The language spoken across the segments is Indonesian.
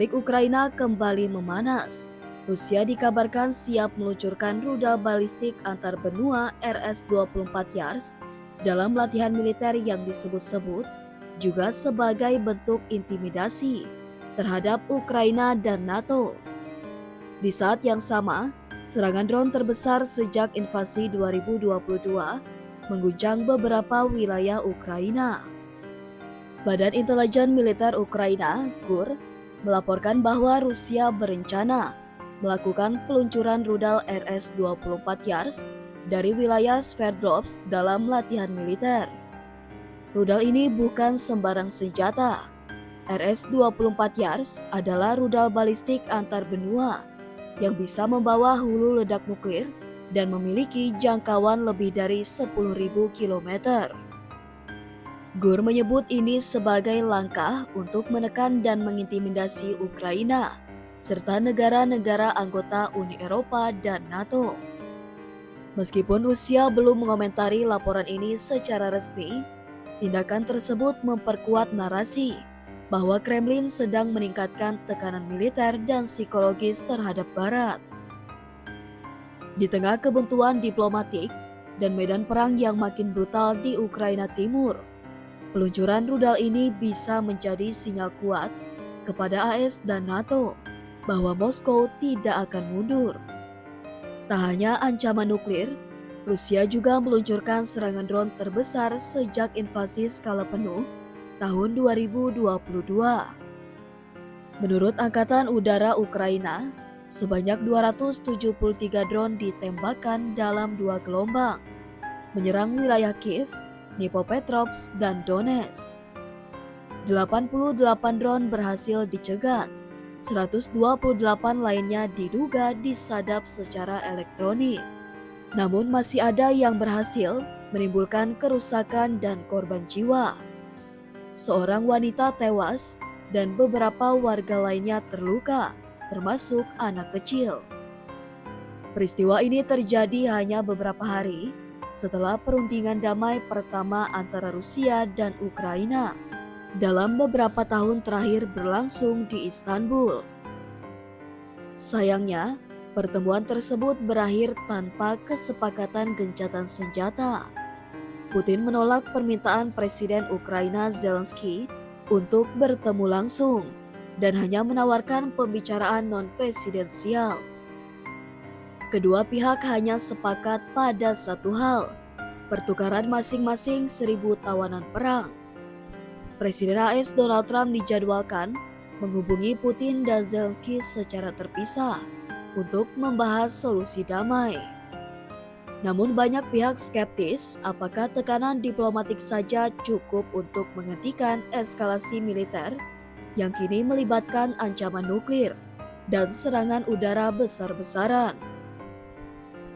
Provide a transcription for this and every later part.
Konflik Ukraina kembali memanas. Rusia dikabarkan siap meluncurkan rudal balistik antar benua RS-24 Yars dalam latihan militer yang disebut-sebut juga sebagai bentuk intimidasi terhadap Ukraina dan NATO. Di saat yang sama, serangan drone terbesar sejak invasi 2022 mengguncang beberapa wilayah Ukraina. Badan Intelijen Militer Ukraina, GUR, melaporkan bahwa Rusia berencana melakukan peluncuran rudal RS-24 Yars dari wilayah Sverdlovsk dalam latihan militer. Rudal ini bukan sembarang senjata. RS-24 Yars adalah rudal balistik antar benua yang bisa membawa hulu ledak nuklir dan memiliki jangkauan lebih dari 10.000 kilometer. GUR menyebut ini sebagai langkah untuk menekan dan mengintimidasi Ukraina, serta negara-negara anggota Uni Eropa dan NATO. Meskipun Rusia belum mengomentari laporan ini secara resmi, tindakan tersebut memperkuat narasi bahwa Kremlin sedang meningkatkan tekanan militer dan psikologis terhadap Barat. Di tengah kebuntuan diplomatik dan medan perang yang makin brutal di Ukraina Timur, peluncuran rudal ini bisa menjadi sinyal kuat kepada AS dan NATO bahwa Moskow tidak akan mundur. Tak hanya ancaman nuklir, Rusia juga meluncurkan serangan drone terbesar sejak invasi skala penuh tahun 2022. Menurut Angkatan Udara Ukraina, sebanyak 273 drone ditembakkan dalam 2 gelombang, menyerang wilayah Kiev, Dnipropetrovsk, dan Donetsk. 88 drone berhasil dicegat, 128 lainnya diduga disadap secara elektronik. Namun masih ada yang berhasil menimbulkan kerusakan dan korban jiwa. Seorang wanita tewas dan beberapa warga lainnya terluka, termasuk anak kecil. Peristiwa ini terjadi hanya beberapa hari setelah perundingan damai pertama antara Rusia dan Ukraina dalam beberapa tahun terakhir berlangsung di Istanbul. Sayangnya, pertemuan tersebut berakhir tanpa kesepakatan gencatan senjata. Putin menolak permintaan Presiden Ukraina Zelensky untuk bertemu langsung dan hanya menawarkan pembicaraan non-presidensial. Kedua pihak hanya sepakat pada satu hal, pertukaran masing-masing 1.000 tawanan perang. Presiden AS Donald Trump dijadwalkan menghubungi Putin dan Zelensky secara terpisah untuk membahas solusi damai. Namun banyak pihak skeptis apakah tekanan diplomatik saja cukup untuk menghentikan eskalasi militer yang kini melibatkan ancaman nuklir dan serangan udara besar-besaran.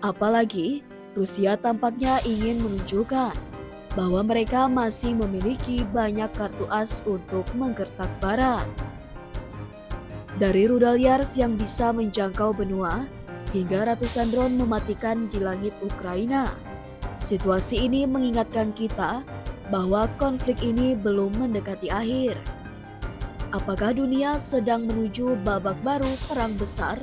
Apalagi Rusia tampaknya ingin menunjukkan bahwa mereka masih memiliki banyak kartu as untuk menggertak Barat. Dari rudal Yars yang bisa menjangkau benua, hingga ratusan drone mematikan di langit Ukraina. Situasi ini mengingatkan kita bahwa konflik ini belum mendekati akhir. Apakah dunia sedang menuju babak baru perang besar?